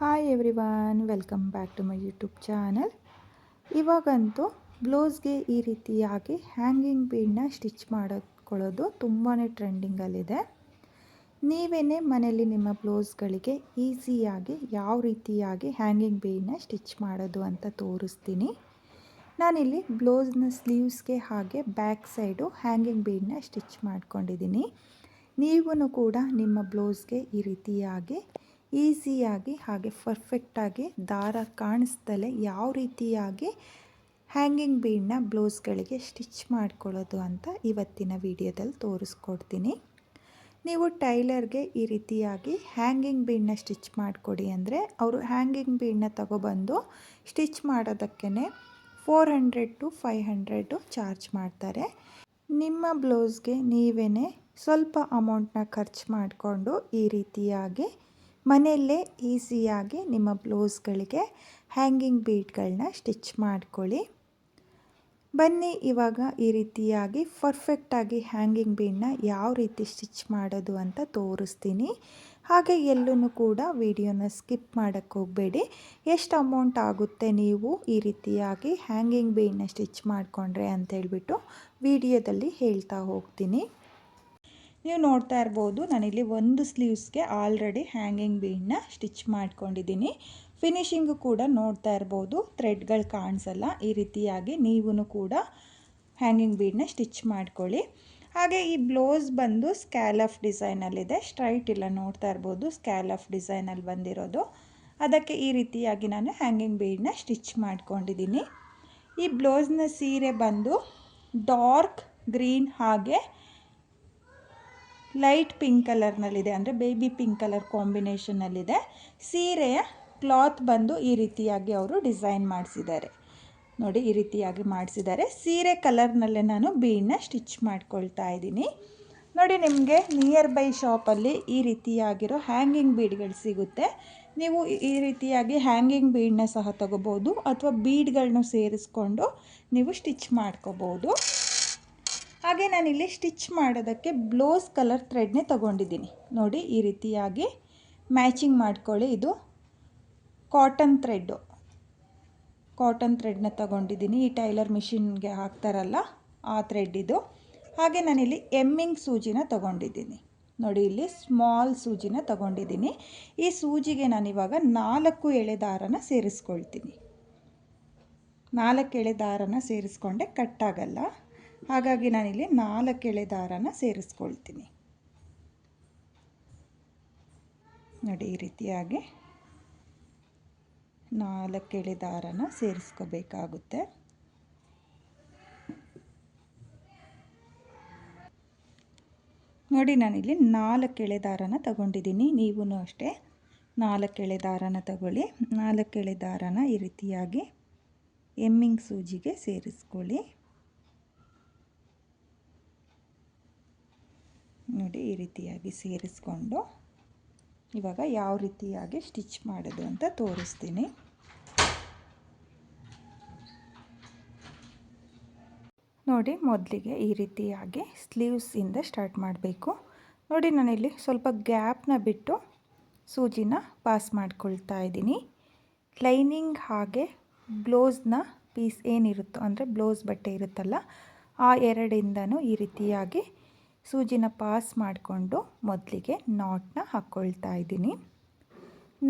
Hi everyone, welcome back to my YouTube channel. ಇವಾಗಂತೂ ಬ್ಲೌಸ್ಗೆ ಈ ರೀತಿಯಾಗಿ ಹ್ಯಾಂಗಿಂಗ್ ಬೀಡನ್ನ ಸ್ಟಿಚ್ ಮಾಡಿಕೊಳ್ಳೋದು ತುಂಬಾ ಟ್ರೆಂಡಿಂಗಲ್ಲಿದೆ. ನೀವೇ ಮನೆಯಲ್ಲಿ ನಿಮ್ಮ ಬ್ಲೌಸ್ಗಳಿಗೆ ಈಸಿಯಾಗಿ ಯಾವ ರೀತಿಯಾಗಿ ಹ್ಯಾಂಗಿಂಗ್ ಬೀಡನ್ನ ಸ್ಟಿಚ್ ಮಾಡೋದು ಅಂತ ತೋರಿಸ್ತೀನಿ. ನಾನಿಲ್ಲಿ ಬ್ಲೌಸ್ನ ಸ್ಲೀವ್ಸ್ಗೆ ಹಾಗೆ ಬ್ಯಾಕ್ ಸೈಡು ಹ್ಯಾಂಗಿಂಗ್ ಬೀಡನ್ನ ಸ್ಟಿಚ್ ಮಾಡ್ಕೊಂಡಿದ್ದೀನಿ. ನೀವು ಕೂಡ ನಿಮ್ಮ ಬ್ಲೌಸ್ಗೆ ಈ ರೀತಿಯಾಗಿ ಈಸಿಯಾಗಿ ಹಾಗೆ ಪರ್ಫೆಕ್ಟಾಗಿ ದಾರ ಕಾಣಿಸ್ದಲೇ ಯಾವ ರೀತಿಯಾಗಿ ಹ್ಯಾಂಗಿಂಗ್ ಬೀಡನ್ನ ಬ್ಲೌಸ್ಗಳಿಗೆ ಸ್ಟಿಚ್ ಮಾಡ್ಕೊಳ್ಳೋದು ಅಂತ ಇವತ್ತಿನ ವಿಡಿಯೋದಲ್ಲಿ ತೋರಿಸ್ಕೊಡ್ತೀನಿ. ನೀವು ಟೈಲರ್ಗೆ ಈ ರೀತಿಯಾಗಿ ಹ್ಯಾಂಗಿಂಗ್ ಬೀಡನ್ನ ಸ್ಟಿಚ್ ಮಾಡಿಕೊಡಿ ಅಂದರೆ ಅವರು ಹ್ಯಾಂಗಿಂಗ್ ಬೀಡನ್ನ ತಗೊಬಂದು ಸ್ಟಿಚ್ ಮಾಡೋದಕ್ಕೆ 400 to 500 ಚಾರ್ಜ್ ಮಾಡ್ತಾರೆ. ನಿಮ್ಮ ಬ್ಲೌಸ್ಗೆ ನೀವೇ ಸ್ವಲ್ಪ ಅಮೌಂಟನ್ನ ಖರ್ಚು ಮಾಡಿಕೊಂಡು ಈ ರೀತಿಯಾಗಿ ಮನೆಯಲ್ಲೇ ಈಸಿಯಾಗಿ ನಿಮ್ಮ ಬ್ಲೌಸ್ಗಳಿಗೆ ಹ್ಯಾಂಗಿಂಗ್ ಬೀಡ್ಗಳನ್ನ ಸ್ಟಿಚ್ ಮಾಡ್ಕೊಳ್ಳಿ. ಬನ್ನಿ ಇವಾಗ ಈ ರೀತಿಯಾಗಿ ಪರ್ಫೆಕ್ಟಾಗಿ ಹ್ಯಾಂಗಿಂಗ್ ಬೀಡನ್ನ ಯಾವ ರೀತಿ ಸ್ಟಿಚ್ ಮಾಡೋದು ಅಂತ ತೋರಿಸ್ತೀನಿ. ಹಾಗೆ ಎಲ್ಲೂ ಕೂಡ ವಿಡಿಯೋನ ಸ್ಕಿಪ್ ಮಾಡೋಕ್ಕೆ ಹೋಗಬೇಡಿ. ಎಷ್ಟು ಅಮೌಂಟ್ ಆಗುತ್ತೆ ನೀವು ಈ ರೀತಿಯಾಗಿ ಹ್ಯಾಂಗಿಂಗ್ ಬೀಡನ್ನ ಸ್ಟಿಚ್ ಮಾಡಿಕೊಂಡ್ರೆ ಅಂತೇಳ್ಬಿಟ್ಟು ವಿಡಿಯೋದಲ್ಲಿ ಹೇಳ್ತಾ ಹೋಗ್ತೀನಿ. ನೀವು ನೋಡ್ತಾ ಇರ್ಬೋದು, ನಾನಿಲ್ಲಿ ಒಂದು ಸ್ಲೀವ್ಸ್ಗೆ ಆಲ್ರೆಡಿ ಹ್ಯಾಂಗಿಂಗ್ ಬೀಡನ್ನ ಸ್ಟಿಚ್ ಮಾಡ್ಕೊಂಡಿದ್ದೀನಿ. ಫಿನಿಶಿಂಗು ಕೂಡ ನೋಡ್ತಾ ಇರ್ಬೋದು, ಥ್ರೆಡ್ಗಳು ಕಾಣಿಸಲ್ಲ. ಈ ರೀತಿಯಾಗಿ ನೀವು ಕೂಡ ಹ್ಯಾಂಗಿಂಗ್ ಬೀಡನ್ನ ಸ್ಟಿಚ್ ಮಾಡ್ಕೊಳ್ಳಿ. ಹಾಗೆ ಈ ಬ್ಲೌಸ್ ಬಂದು ಸ್ಕ್ಯಾಲಫ್ ಡಿಸೈನಲ್ಲಿದೆ, ಸ್ಟ್ರೈಟ್ ಇಲ್ಲ. ನೋಡ್ತಾ ಇರ್ಬೋದು, ಸ್ಕ್ಯಾಲಫ್ ಡಿಸೈನಲ್ಲಿ ಬಂದಿರೋದು. ಅದಕ್ಕೆ ಈ ರೀತಿಯಾಗಿ ನಾನು ಹ್ಯಾಂಗಿಂಗ್ ಬೀಡನ್ನ ಸ್ಟಿಚ್ ಮಾಡ್ಕೊಂಡಿದ್ದೀನಿ. ಈ ಬ್ಲೌಸ್ನ ಸೀರೆ ಬಂದು ಡಾರ್ಕ್ ಗ್ರೀನ್ ಹಾಗೆ ಲೈಟ್ ಪಿಂಕ್ ಕಲರ್ನಲ್ಲಿದೆ, ಅಂದರೆ ಬೇಬಿ ಪಿಂಕ್ ಕಲರ್ ಕಾಂಬಿನೇಷನಲ್ಲಿದೆ. ಸೀರೆಯ ಕ್ಲಾತ್ ಬಂದು ಈ ರೀತಿಯಾಗಿ ಅವರು ಡಿಸೈನ್ ಮಾಡಿಸಿದ್ದಾರೆ. ನೋಡಿ, ಈ ರೀತಿಯಾಗಿ ಮಾಡಿಸಿದ್ದಾರೆ. ಸೀರೆ ಕಲರ್ನಲ್ಲೇ ನಾನು ಬೀಡನ್ನ ಸ್ಟಿಚ್ ಮಾಡ್ಕೊಳ್ತಾ ಇದ್ದೀನಿ. ನೋಡಿ, ನಿಮಗೆ ನಿಯರ್ ಬೈ ಶಾಪಲ್ಲಿ ಈ ರೀತಿಯಾಗಿರೋ ಹ್ಯಾಂಗಿಂಗ್ ಬೀಡ್ಗಳು ಸಿಗುತ್ತೆ. ನೀವು ಈ ರೀತಿಯಾಗಿ ಹ್ಯಾಂಗಿಂಗ್ ಬೀಡನ್ನ ಸಹ ತಗೋಬೋದು, ಅಥವಾ ಬೀಡ್ಗಳನ್ನ ಸೇರಿಸ್ಕೊಂಡು ನೀವು ಸ್ಟಿಚ್ ಮಾಡ್ಕೋಬೋದು. ಹಾಗೆ ನಾನಿಲ್ಲಿ ಸ್ಟಿಚ್ ಮಾಡೋದಕ್ಕೆ ಬ್ಲೌಸ್ ಕಲರ್ ಥ್ರೆಡ್ನೇ ತೊಗೊಂಡಿದ್ದೀನಿ. ನೋಡಿ, ಈ ರೀತಿಯಾಗಿ ಮ್ಯಾಚಿಂಗ್ ಮಾಡ್ಕೊಳ್ಳಿ. ಇದು ಕಾಟನ್ ಥ್ರೆಡ್ನ ತೊಗೊಂಡಿದ್ದೀನಿ. ಈ ಟೈಲರ್ ಮಿಷಿನ್ಗೆ ಹಾಕ್ತಾರಲ್ಲ ಆ ಥ್ರೆಡ್ ಇದು. ಹಾಗೆ ನಾನಿಲ್ಲಿ ಎಮ್ಮಿಂಗ್ ಸೂಜಿನ ತೊಗೊಂಡಿದ್ದೀನಿ. ನೋಡಿ, ಇಲ್ಲಿ ಸ್ಮಾಲ್ ಸೂಜಿನ ತೊಗೊಂಡಿದ್ದೀನಿ. ಈ ಸೂಜಿಗೆ ನಾನಿವಾಗ 4 ಎಳೆ ದಾರನ ಸೇರಿಸ್ಕೊಳ್ತೀನಿ. 4 ಎಳೆ ದಾರನ ಸೇರಿಸ್ಕೊಂಡೆ ಕಟ್ಟಾಗಲ್ಲ. ಹಾಗಾಗಿ ನಾನಿಲ್ಲಿ 4 ಎಳೆ ದಾರನ ಸೇರಿಸ್ಕೊಳ್ತೀನಿ. ನೋಡಿ, ಈ ರೀತಿಯಾಗಿ 4 ಎಳೆ ದಾರನ ಸೇರಿಸ್ಕೋಬೇಕಾಗುತ್ತೆ. ನೋಡಿ, ನಾನಿಲ್ಲಿ 4 ಎಳೆ ದಾರನ ತಗೊಂಡಿದ್ದೀನಿ. ನೀವು ಅಷ್ಟೇ 4 ಎಳೆ ದಾರನ ತಗೊಳ್ಳಿ. 4 ಎಳೆ ದಾರನ ಈ ರೀತಿಯಾಗಿ ಎಮ್ಮಿಂಗ್ ಸೂಜಿಗೆ ಸೇರಿಸ್ಕೊಳ್ಳಿ. ನೋಡಿ, ಈ ರೀತಿಯಾಗಿ ಸೇರಿಸ್ಕೊಂಡು ಇವಾಗ ಯಾವ ರೀತಿಯಾಗಿ ಸ್ಟಿಚ್ ಮಾಡೋದು ಅಂತ ತೋರಿಸ್ತೀನಿ. ನೋಡಿ, ಮೊದಲಿಗೆ ಈ ರೀತಿಯಾಗಿ ಸ್ಲೀವ್ಸಿಂದ ಸ್ಟಾರ್ಟ್ ಮಾಡಬೇಕು. ನೋಡಿ, ನಾನಿಲ್ಲಿ ಸ್ವಲ್ಪ ಗ್ಯಾಪ್ನ ಬಿಟ್ಟು ಸೂಜಿನ ಪಾಸ್ ಮಾಡ್ಕೊಳ್ತಾ ಇದ್ದೀನಿ. ಲೈನಿಂಗ್ ಹಾಗೆ ಬ್ಲೌಸ್ನ ಪೀಸ್ ಏನಿರುತ್ತೋ, ಅಂದರೆ ಬ್ಲೌಸ್ ಬಟ್ಟೆ ಇರುತ್ತಲ್ಲ, ಆ ಎರಡಿಂದನೂ ಈ ರೀತಿಯಾಗಿ ಸೂಜಿನ ಪಾಸ್ ಮಾಡಿಕೊಂಡು ಮೊದಲಿಗೆ ನಾಟ್ನ ಹಾಕ್ಕೊಳ್ತಾ ಇದ್ದೀನಿ.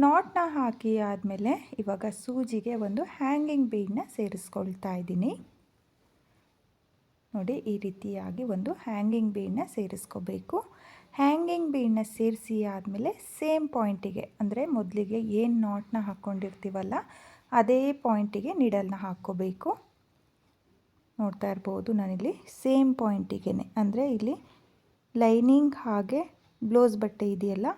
ನಾಟ್ನ ಹಾಕಿ ಆದಮೇಲೆ ಇವಾಗ ಸೂಜಿಗೆ ಒಂದು ಹ್ಯಾಂಗಿಂಗ್ ಬೀಡನ್ನ ಸೇರಿಸ್ಕೊಳ್ತಾ ಇದ್ದೀನಿ. ನೋಡಿ, ಈ ರೀತಿಯಾಗಿ ಒಂದು ಹ್ಯಾಂಗಿಂಗ್ ಬೀಡನ್ನ ಸೇರಿಸ್ಕೋಬೇಕು. ಹ್ಯಾಂಗಿಂಗ್ ಬೀಡನ್ನ ಸೇರಿಸಿ ಆದಮೇಲೆ ಸೇಮ್ ಪಾಯಿಂಟಿಗೆ, ಅಂದರೆ ಮೊದಲಿಗೆ ಏನು ನಾಟ್ನ ಹಾಕ್ಕೊಂಡಿರ್ತೀವಲ್ಲ ಅದೇ ಪಾಯಿಂಟಿಗೆ ನೀಡಲ್ನ ಹಾಕ್ಕೋಬೇಕು. ನೋಡ್ತಾ ಇರ್ಬೋದು, ನಾನಿಲ್ಲಿ ಸೇಮ್ ಪಾಯಿಂಟಿಗೆ, ಅಂದರೆ ಇಲ್ಲಿ ಲೈನಿಂಗ್ ಹಾಗೆ ಬ್ಲೌಸ್ ಬಟ್ಟೆ ಇದೆಯಲ್ಲ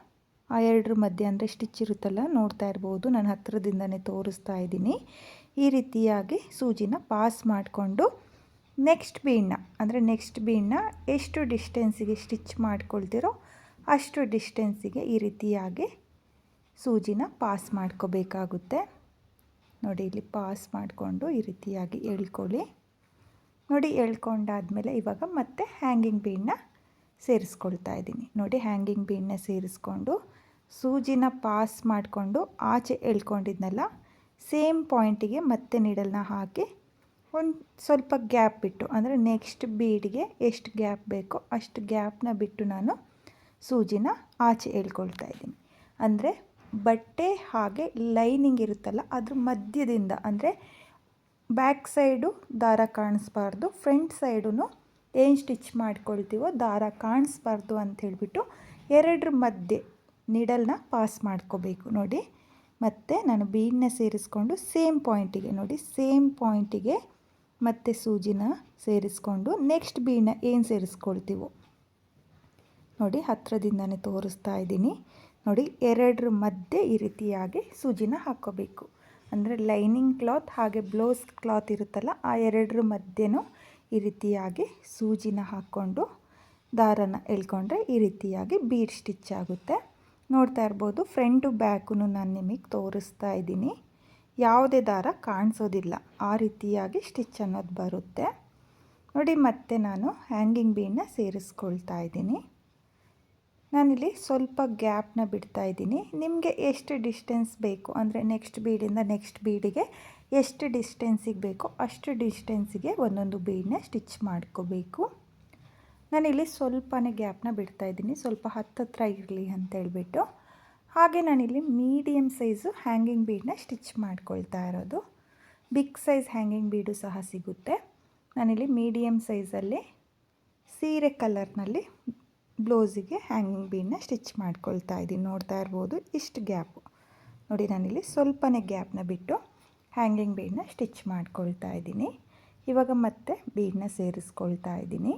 ಆ ಎರಡರ ಮಧ್ಯೆ, ಅಂದರೆ ಸ್ಟಿಚ್ ಇರುತ್ತಲ್ಲ, ನೋಡ್ತಾ ಇರ್ಬೋದು, ನಾನು ಹತ್ತಿರದಿಂದನೇ ತೋರಿಸ್ತಾ ಇದ್ದೀನಿ. ಈ ರೀತಿಯಾಗಿ ಸೂಜಿನ ಪಾಸ್ ಮಾಡಿಕೊಂಡು ನೆಕ್ಸ್ಟ್ ಬೀಡನ್ನ ಎಷ್ಟು ಡಿಸ್ಟೆನ್ಸಿಗೆ ಸ್ಟಿಚ್ ಮಾಡ್ಕೊಳ್ತಿರೋ ಅಷ್ಟು ಡಿಸ್ಟೆನ್ಸಿಗೆ ಈ ರೀತಿಯಾಗಿ ಸೂಜಿನ ಪಾಸ್ ಮಾಡ್ಕೋಬೇಕಾಗುತ್ತೆ. ನೋಡಿ, ಇಲ್ಲಿ ಪಾಸ್ ಮಾಡಿಕೊಂಡು ಈ ರೀತಿಯಾಗಿ ಎಳ್ಕೊಳ್ಳಿ. ನೋಡಿ, ಎಳ್ಕೊಂಡಾದಮೇಲೆ ಇವಾಗ ಮತ್ತೆ ಹ್ಯಾಂಗಿಂಗ್ ಬೀಡನ್ನ ಸೇರಿಸ್ಕೊಳ್ತಾ ಇದ್ದೀನಿ. ನೋಡಿ, ಹ್ಯಾಂಗಿಂಗ್ ಬೀಡನ್ನ ಸೇರಿಸ್ಕೊಂಡು ಸೂಜಿನ ಪಾಸ್ ಮಾಡಿಕೊಂಡು ಆಚೆ ಎಳ್ಕೊಂಡಿದ್ನಲ್ಲ, ಸೇಮ್ ಪಾಯಿಂಟಿಗೆ ಮತ್ತೆ ನೀಡಲ್ನ ಹಾಕಿ ಒಂದು ಸ್ವಲ್ಪ ಗ್ಯಾಪ್ ಬಿಟ್ಟು, ಅಂದರೆ ನೆಕ್ಸ್ಟ್ ಬೀಡ್ಗೆ ಎಷ್ಟು ಗ್ಯಾಪ್ ಬೇಕೋ ಅಷ್ಟು ಗ್ಯಾಪ್ನ ಬಿಟ್ಟು ನಾನು ಸೂಜಿನ ಆಚೆ ಎಳ್ಕೊಳ್ತಾ ಇದ್ದೀನಿ. ಅಂದರೆ ಬಟ್ಟೆ ಹಾಗೆ ಲೈನಿಂಗ್ ಇರುತ್ತಲ್ಲ ಅದ್ರ ಮಧ್ಯದಿಂದ, ಅಂದರೆ ಬ್ಯಾಕ್ ಸೈಡು ದಾರ ಕಾಣಿಸ್ಬಾರ್ದು, ಫ್ರಂಟ್ ಸೈಡು ಏನು ಸ್ಟಿಚ್ ಮಾಡ್ಕೊಳ್ತೀವೋ ದಾರ ಕಾಣಿಸ್ಬಾರ್ದು ಅಂತ ಹೇಳಿಬಿಟ್ಟು ಎರಡರ ಮಧ್ಯೆ ನೀಡಲ್ನ ಪಾಸ್ ಮಾಡ್ಕೋಬೇಕು. ನೋಡಿ, ಮತ್ತು ನಾನು ಬೀಡನ್ನ ಸೇರಿಸ್ಕೊಂಡು ಸೇಮ್ ಪಾಯಿಂಟಿಗೆ, ನೋಡಿ ಸೇಮ್ ಪಾಯಿಂಟಿಗೆ ಮತ್ತೆ ಸೂಜಿನ ಸೇರಿಸ್ಕೊಂಡು ನೆಕ್ಸ್ಟ್ ಬೀಡನ್ನ ಏನು ಸೇರಿಸ್ಕೊಳ್ತೀವೋ ನೋಡಿ ಹತ್ತಿರದಿಂದನೇ ತೋರಿಸ್ತಾ ಇದ್ದೀನಿ. ನೋಡಿ, ಎರಡರ ಮಧ್ಯೆ ಈ ರೀತಿಯಾಗಿ ಸೂಜಿನ ಹಾಕ್ಕೋಬೇಕು. ಅಂದರೆ ಲೈನಿಂಗ್ ಕ್ಲಾತ್ ಹಾಗೆ ಬ್ಲೌಸ್ ಕ್ಲಾತ್ ಇರುತ್ತಲ್ಲ, ಆ ಎರಡರ ಮಧ್ಯೆನೂ ಈ ರೀತಿಯಾಗಿ ಸೂಜಿನ ಹಾಕ್ಕೊಂಡು ದಾರನ ಎಳ್ಕೊಂಡ್ರೆ ಈ ರೀತಿಯಾಗಿ ಬೀಡ್ ಸ್ಟಿಚ್ ಆಗುತ್ತೆ. ನೋಡ್ತಾ ಇರ್ಬೋದು, ಫ್ರಂಟು ಬ್ಯಾಕು ನಾನು ನಿಮಗೆ ತೋರಿಸ್ತಾ ಇದ್ದೀನಿ. ಯಾವುದೇ ದಾರ ಕಾಣಿಸೋದಿಲ್ಲ, ಆ ರೀತಿಯಾಗಿ ಸ್ಟಿಚ್ ಅನ್ನೋದು ಬರುತ್ತೆ. ನೋಡಿ, ಮತ್ತೆ ನಾನು ಹ್ಯಾಂಗಿಂಗ್ ಬೀಡನ್ನ ಸೇರಿಸ್ಕೊಳ್ತಾ ಇದ್ದೀನಿ. ನಾನಿಲ್ಲಿ ಸ್ವಲ್ಪ ಗ್ಯಾಪ್ನ ಬಿಡ್ತಾ ಇದ್ದೀನಿ. ನಿಮಗೆ ಎಷ್ಟು ಡಿಸ್ಟೆನ್ಸ್ ಬೇಕು, ಅಂದರೆ ನೆಕ್ಸ್ಟ್ ಬೀಡಿಂದ ನೆಕ್ಸ್ಟ್ ಬೀಡಿಗೆ ಎಷ್ಟು ಡಿಸ್ಟೆನ್ಸಿಗೆ ಬೇಕೋ ಅಷ್ಟು ಡಿಸ್ಟೆನ್ಸಿಗೆ ಒಂದೊಂದು ಬೀಡನ್ನ ಸ್ಟಿಚ್ ಮಾಡ್ಕೋಬೇಕು. ನಾನಿಲ್ಲಿ ಸ್ವಲ್ಪನೇ ಗ್ಯಾಪ್ನ ಬಿಡ್ತಾ ಇದ್ದೀನಿ, ಸ್ವಲ್ಪ ಹತ್ತಿರ ಇರಲಿ ಅಂತ ಹೇಳ್ಬಿಟ್ಟು. ಹಾಗೆ ನಾನಿಲ್ಲಿ ಮೀಡಿಯಮ್ ಸೈಜು ಹ್ಯಾಂಗಿಂಗ್ ಬೀಡನ್ನ ಸ್ಟಿಚ್ ಮಾಡ್ಕೊಳ್ತಾ ಇರೋದು. ಬಿಗ್ ಸೈಜ್ ಹ್ಯಾಂಗಿಂಗ್ ಬೀಡು ಸಹ ಸಿಗುತ್ತೆ. ನಾನಿಲ್ಲಿ ಮೀಡಿಯಮ್ ಸೈಜಲ್ಲಿ ಸೀರೆ ಕಲರ್ನಲ್ಲಿ ಬ್ಲೌಸಿಗೆ ಹ್ಯಾಂಗಿಂಗ್ ಬೀಡನ್ನ ಸ್ಟಿಚ್ ಮಾಡ್ಕೊಳ್ತಾ ಇದ್ದೀನಿ. ನೋಡ್ತಾ ಇರ್ಬೋದು, ಇಷ್ಟು ಗ್ಯಾಪು. ನೋಡಿ, ನಾನಿಲ್ಲಿ ಸ್ವಲ್ಪನೇ ಗ್ಯಾಪ್ನ ಬಿಟ್ಟು ಹ್ಯಾಂಗಿಂಗ್ ಬೀಡನ್ನ ಸ್ಟಿಚ್ ಮಾಡ್ಕೊಳ್ತಾ ಇದ್ದೀನಿ. ಇವಾಗ ಮತ್ತೆ ಬೀಡನ್ನ ಸೇರಿಸ್ಕೊಳ್ತಾ ಇದ್ದೀನಿ.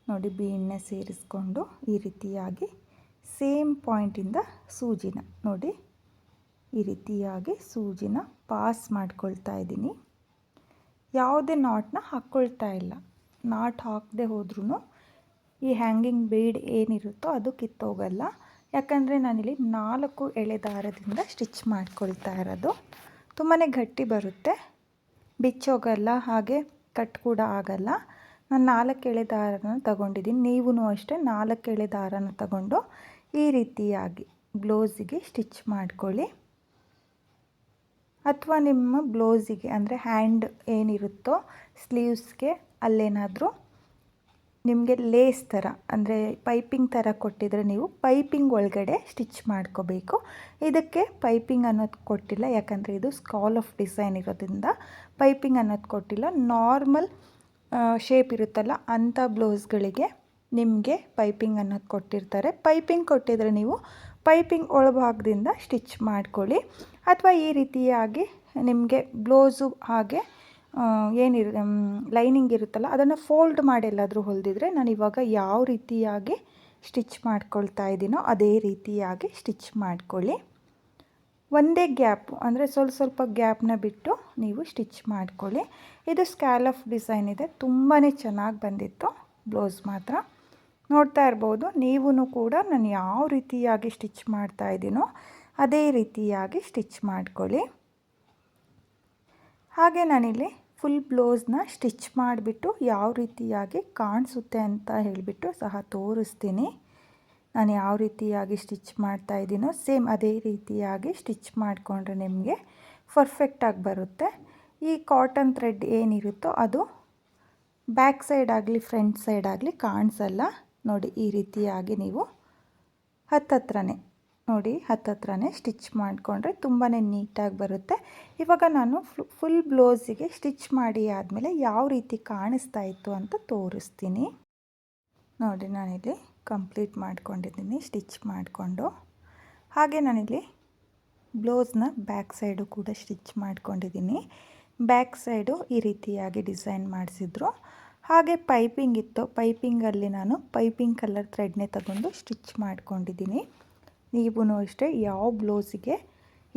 ನೋಡಿ, ಬೀಡನ್ನ ಸೇರಿಸ್ಕೊಂಡು ಈ ರೀತಿಯಾಗಿ ಸೇಮ್ ಪಾಯಿಂಟಿಂದ ಸೂಜಿನ ನೋಡಿ ಈ ರೀತಿಯಾಗಿ ಸೂಜಿನ ಪಾಸ್ ಮಾಡ್ಕೊಳ್ತಾ ಇದ್ದೀನಿ. ಯಾವುದೇ ನಾಟ್ನ ಹಾಕ್ಕೊಳ್ತಾ ಇಲ್ಲ. ನಾಟ್ ಹಾಕದೆ ಹೋದ್ರೂ ಈ ಹ್ಯಾಂಗಿಂಗ್ ಬೀಡ್ ಏನಿರುತ್ತೋ ಅದು ಕಿತ್ತೋಗಲ್ಲ. ಯಾಕಂದರೆ ನಾನಿಲ್ಲಿ 4 ಎಳೆ ದಾರದಿಂದ ಸ್ಟಿಚ್ ಮಾಡ್ಕೊಳ್ತಾ ಇರೋದು. ತುಂಬಾ ಗಟ್ಟಿ ಬರುತ್ತೆ, ಬಿಚ್ಚೋಗಲ್ಲ, ಹಾಗೆ ಕಟ್ ಕೂಡ ಆಗಲ್ಲ. ನಾನು 4 ಎಳೆ ದಾರನ ತಗೊಂಡಿದ್ದೀನಿ. ನೀವು ಅಷ್ಟೇ 4 ಎಳೆ ದಾರನ ತಗೊಂಡು ಈ ರೀತಿಯಾಗಿ ಬ್ಲೌಸಿಗೆ ಸ್ಟಿಚ್ ಮಾಡ್ಕೊಳ್ಳಿ. ಅಥವಾ ನಿಮ್ಮ ಬ್ಲೌಸಿಗೆ, ಅಂದರೆ ಹ್ಯಾಂಡ್ ಏನಿರುತ್ತೋ ಸ್ಲೀವ್ಸ್ಗೆ ಅಲ್ಲೇನಾದರೂ ನಿಮಗೆ ಲೇಸ್ ಥರ, ಅಂದರೆ ಪೈಪಿಂಗ್ ಥರ ಕೊಟ್ಟಿದ್ರೆ ನೀವು ಪೈಪಿಂಗ್ ಒಳಗಡೆ ಸ್ಟಿಚ್ ಮಾಡ್ಕೋಬೇಕು. ಇದಕ್ಕೆ ಪೈಪಿಂಗ್ ಅನ್ನೋದು ಕೊಟ್ಟಿಲ್ಲ, ಯಾಕಂದರೆ ಇದು ಸ್ಕಾಲಫ್ ಡಿಸೈನ್ ಇರೋದ್ರಿಂದ ಪೈಪಿಂಗ್ ಅನ್ನೋದು ಕೊಟ್ಟಿಲ್ಲ. ನಾರ್ಮಲ್ ಶೇಪ್ ಇರುತ್ತಲ್ಲ ಅಂಥ ಬ್ಲೌಸ್ಗಳಿಗೆ ನಿಮಗೆ ಪೈಪಿಂಗ್ ಅನ್ನೋದು ಕೊಟ್ಟಿರ್ತಾರೆ. ಪೈಪಿಂಗ್ ಕೊಟ್ಟಿದ್ರೆ ನೀವು ಪೈಪಿಂಗ್ ಒಳಭಾಗದಿಂದ ಸ್ಟಿಚ್ ಮಾಡ್ಕೊಳ್ಳಿ. ಅಥವಾ ಈ ರೀತಿಯಾಗಿ ನಿಮಗೆ ಬ್ಲೌಸು ಹಾಗೆ ಲೈನಿಂಗ್ ಇರುತ್ತಲ್ಲ ಅದನ್ನು ಫೋಲ್ಡ್ ಮಾಡಿ ಎಲ್ಲಾದರೂ ಹೊಲಿದಿದ್ರೆ, ನಾನು ಇವಾಗ ಯಾವ ರೀತಿಯಾಗಿ ಸ್ಟಿಚ್ ಮಾಡ್ಕೊಳ್ತಾ ಇದ್ದೀನೋ ಅದೇ ರೀತಿಯಾಗಿ ಸ್ಟಿಚ್ ಮಾಡ್ಕೊಳ್ಳಿ. ಒಂದೇ ಗ್ಯಾಪು, ಅಂದರೆ ಸ್ವಲ್ಪ ಗ್ಯಾಪ್ನ ಬಿಟ್ಟು ನೀವು ಸ್ಟಿಚ್ ಮಾಡ್ಕೊಳ್ಳಿ. ಇದು ಸ್ಕ್ಯಾಲಫ್ ಡಿಸೈನ್ ಇದೆ, ತುಂಬಾ ಚೆನ್ನಾಗಿ ಬಂದಿತ್ತು ಬ್ಲೌಸ್ ಮಾತ್ರ. ನೋಡ್ತಾ ಇರ್ಬೋದು, ನೀವು ಕೂಡ ನಾನು ಯಾವ ರೀತಿಯಾಗಿ ಸ್ಟಿಚ್ ಮಾಡ್ತಾ ಇದ್ದೀನೋ ಅದೇ ರೀತಿಯಾಗಿ ಸ್ಟಿಚ್ ಮಾಡ್ಕೊಳ್ಳಿ. ಹಾಗೆ ನಾನಿಲ್ಲಿ ಫುಲ್ ಬ್ಲೌಸ್ನ ಸ್ಟಿಚ್ ಮಾಡಿಬಿಟ್ಟು ಯಾವ ರೀತಿಯಾಗಿ ಕಾಣಿಸುತ್ತೆ ಅಂತ ಹೇಳಿಬಿಟ್ಟು ಸಹ ತೋರಿಸ್ತೀನಿ. ನಾನು ಯಾವ ರೀತಿಯಾಗಿ ಸ್ಟಿಚ್ ಮಾಡ್ತಾ ಇದ್ದೀನೋ ಸೇಮ್ ಅದೇ ರೀತಿಯಾಗಿ ಸ್ಟಿಚ್ ಮಾಡಿಕೊಂಡ್ರೆ ನಿಮಗೆ ಪರ್ಫೆಕ್ಟಾಗಿ ಬರುತ್ತೆ. ಈ ಕಾಟನ್ ಥ್ರೆಡ್ ಏನಿರುತ್ತೋ ಅದು ಬ್ಯಾಕ್ ಸೈಡ್ ಆಗಲಿ ಫ್ರಂಟ್ ಸೈಡ್ ಆಗಲಿ ಕಾಣಿಸಲ್ಲ. ನೋಡಿ, ಈ ರೀತಿಯಾಗಿ ನೀವು ಹತ್ತತ್ರನೇ ಸ್ಟಿಚ್ ಮಾಡಿಕೊಂಡ್ರೆ ತುಂಬಾ ನೀಟಾಗಿ ಬರುತ್ತೆ. ಇವಾಗ ನಾನು ಫುಲ್ ಬ್ಲೌಸಿಗೆ ಸ್ಟಿಚ್ ಮಾಡಿ ಆದಮೇಲೆ ಯಾವ ರೀತಿ ಕಾಣಿಸ್ತಾ ಇತ್ತು ಅಂತ ತೋರಿಸ್ತೀನಿ. ನೋಡಿ, ನಾನಿಲ್ಲಿ ಕಂಪ್ಲೀಟ್ ಮಾಡ್ಕೊಂಡಿದ್ದೀನಿ ಸ್ಟಿಚ್ ಮಾಡಿಕೊಂಡು. ಹಾಗೆ ನಾನಿಲ್ಲಿ ಬ್ಲೌಸ್ನ ಬ್ಯಾಕ್ ಸೈಡು ಕೂಡ ಸ್ಟಿಚ್ ಮಾಡ್ಕೊಂಡಿದ್ದೀನಿ. ಬ್ಯಾಕ್ ಸೈಡು ಈ ರೀತಿಯಾಗಿ ಡಿಸೈನ್ ಮಾಡಿಸಿದ್ರು. ಹಾಗೆ ಪೈಪಿಂಗ್ ಇತ್ತು, ಪೈಪಿಂಗಲ್ಲಿ ನಾನು ಪೈಪಿಂಗ್ ಕಲರ್ ಥ್ರೆಡ್ನೇ ತಗೊಂಡು ಸ್ಟಿಚ್ ಮಾಡ್ಕೊಂಡಿದ್ದೀನಿ. ನೀವು ಅಷ್ಟೇ ಯಾವ ಬ್ಲೌಸಿಗೆ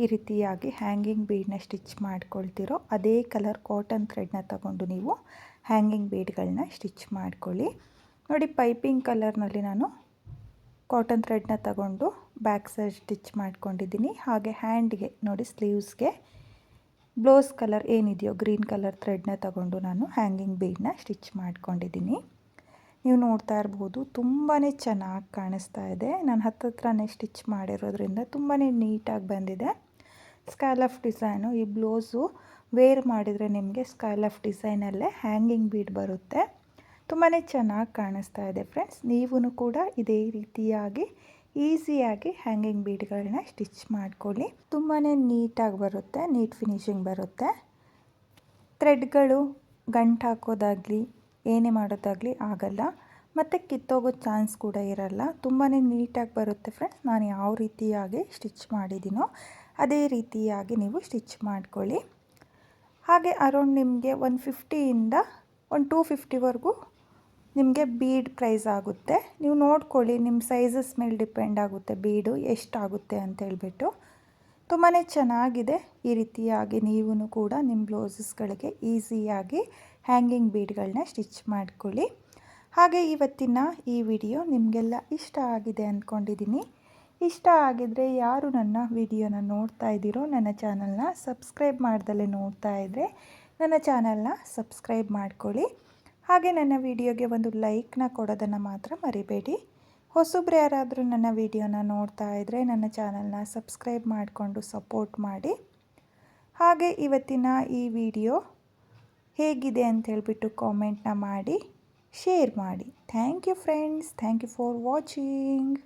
ಈ ರೀತಿಯಾಗಿ ಹ್ಯಾಂಗಿಂಗ್ ಬೀಡನ್ನ ಸ್ಟಿಚ್ ಮಾಡ್ಕೊಳ್ತೀರೋ ಅದೇ ಕಲರ್ ಕಾಟನ್ ಥ್ರೆಡ್ನ ತಗೊಂಡು ನೀವು ಹ್ಯಾಂಗಿಂಗ್ ಬೀಡ್ಗಳನ್ನ ಸ್ಟಿಚ್ ಮಾಡ್ಕೊಳ್ಳಿ. ನೋಡಿ, ಪೈಪಿಂಗ್ ಕಲರ್ನಲ್ಲಿ ನಾನು ಕಾಟನ್ ಥ್ರೆಡ್ನ ತಗೊಂಡು ಬ್ಯಾಕ್ ಸೈಡ್ ಸ್ಟಿಚ್ ಮಾಡ್ಕೊಂಡಿದ್ದೀನಿ. ಹಾಗೆ ಹ್ಯಾಂಡ್ಗೆ ನೋಡಿ, ಸ್ಲೀವ್ಸ್ಗೆ ಬ್ಲೌಸ್ ಕಲರ್ ಏನಿದೆಯೋ ಗ್ರೀನ್ ಕಲರ್ ಥ್ರೆಡ್ನ ತಗೊಂಡು ನಾನು ಹ್ಯಾಂಗಿಂಗ್ ಬೀಡನ್ನ ಸ್ಟಿಚ್ ಮಾಡ್ಕೊಂಡಿದ್ದೀನಿ. ನೀವು ನೋಡ್ತಾ ಇರ್ಬೋದು ತುಂಬಾ ಚೆನ್ನಾಗಿ ಕಾಣಿಸ್ತಾ ಇದೆ. ನಾನು ಹತ್ತತ್ರನೇ ಸ್ಟಿಚ್ ಮಾಡಿರೋದ್ರಿಂದ ತುಂಬಾ ನೀಟಾಗಿ ಬಂದಿದೆ. ಸ್ಕ್ಯಾಲಫ್ ಡಿಸೈನು, ಈ ಬ್ಲೌಸು ವೇರ್ ಮಾಡಿದರೆ ನಿಮಗೆ ಸ್ಕ್ಯಾಲಫ್ ಡಿಸೈನಲ್ಲೇ ಹ್ಯಾಂಗಿಂಗ್ ಬೀಡ್ ಬರುತ್ತೆ. ತುಂಬಾ ಚೆನ್ನಾಗಿ ಕಾಣಿಸ್ತಾ ಇದೆ ಫ್ರೆಂಡ್ಸ್. ನೀವೂ ಕೂಡ ಇದೇ ರೀತಿಯಾಗಿ ಈಸಿಯಾಗಿ ಹ್ಯಾಂಗಿಂಗ್ ಬೀಡ್ಗಳನ್ನ ಸ್ಟಿಚ್ ಮಾಡ್ಕೊಳ್ಳಿ. ತುಂಬಾ ನೀಟಾಗಿ ಬರುತ್ತೆ, ನೀಟ್ ಫಿನಿಶಿಂಗ್ ಬರುತ್ತೆ. ಥ್ರೆಡ್ಗಳು ಗಂಟು ಹಾಕೋದಾಗಲಿ ಏನೇ ಮಾಡೋದಾಗಲಿ ಆಗಲ್ಲ, ಮತ್ತು ಕಿತ್ತೋಗೋ ಚಾನ್ಸ್ ಕೂಡ ಇರಲ್ಲ. ತುಂಬಾ ನೀಟಾಗಿ ಬರುತ್ತೆ ಫ್ರೆಂಡ್ಸ್. ನಾನು ಯಾವ ರೀತಿಯಾಗಿ ಸ್ಟಿಚ್ ಮಾಡಿದ್ದೀನೋ ಅದೇ ರೀತಿಯಾಗಿ ನೀವು ಸ್ಟಿಚ್ ಮಾಡ್ಕೊಳ್ಳಿ. ಹಾಗೆ ಅರೌಂಡ್ ನಿಮಗೆ 150ಇಂದ 250ವರೆಗೂ ನಿಮಗೆ ಬೀಡ್ ಪ್ರೈಸ್ ಆಗುತ್ತೆ. ನೀವು ನೋಡ್ಕೊಳ್ಳಿ, ನಿಮ್ಮ ಸೈಜಸ್ ಮೇಲೆ ಡಿಪೆಂಡ್ ಆಗುತ್ತೆ ಬೀಡು ಎಷ್ಟಾಗುತ್ತೆ ಅಂತೇಳ್ಬಿಟ್ಟು. ತುಂಬಾ ಚೆನ್ನಾಗಿದೆ. ಈ ರೀತಿಯಾಗಿ ನೀವು ಕೂಡ ನಿಮ್ಮ ಬ್ಲೌಸಸ್ಗಳಿಗೆ ಈಸಿಯಾಗಿ ಹ್ಯಾಂಗಿಂಗ್ ಬೀಡ್ಗಳನ್ನ ಸ್ಟಿಚ್ ಮಾಡ್ಕೊಳ್ಳಿ. ಹಾಗೆ ಇವತ್ತಿನ ಈ ವಿಡಿಯೋ ನಿಮಗೆಲ್ಲ ಇಷ್ಟ ಆಗಿದೆ ಅಂದ್ಕೊಂಡಿದ್ದೀನಿ. ಇಷ್ಟ ಆಗಿದ್ದರೆ ಯಾರು ನನ್ನ ವಿಡಿಯೋನ ನೋಡ್ತಾ ಇದ್ದೀರೋ, ನನ್ನ ಚಾನಲ್ನ ಸಬ್ಸ್ಕ್ರೈಬ್ ಮಾಡ್ದಲೇ ನೋಡ್ತಾ ಇದ್ದರೆ ನನ್ನ ಚಾನಲ್ನ ಸಬ್ಸ್ಕ್ರೈಬ್ ಮಾಡ್ಕೊಳ್ಳಿ. ಹಾಗೆ ನನ್ನ ವಿಡಿಯೋಗೆ ಒಂದು ಲೈಕ್ನ ಕೊಡೋದನ್ನು ಮಾತ್ರ ಮರಿಬೇಡಿ. ಹೊಸಬ್ರು ಯಾರಾದರೂ ನನ್ನ ವಿಡಿಯೋನ ನೋಡ್ತಾ ಇದ್ದರೆ ನನ್ನ ಚಾನಲ್ನ ಸಬ್ಸ್ಕ್ರೈಬ್ ಮಾಡಿಕೊಂಡು ಸಪೋರ್ಟ್ ಮಾಡಿ. ಹಾಗೆ ಇವತ್ತಿನ ಈ ವಿಡಿಯೋ ಹೇಗಿದೆ ಅಂತ ಹೇಳ್ಬಿಟ್ಟು ಕಾಮೆಂಟ್ನ ಮಾಡಿ ಶೇರ್ ಮಾಡಿ. Thank you friends. Thank you for watching.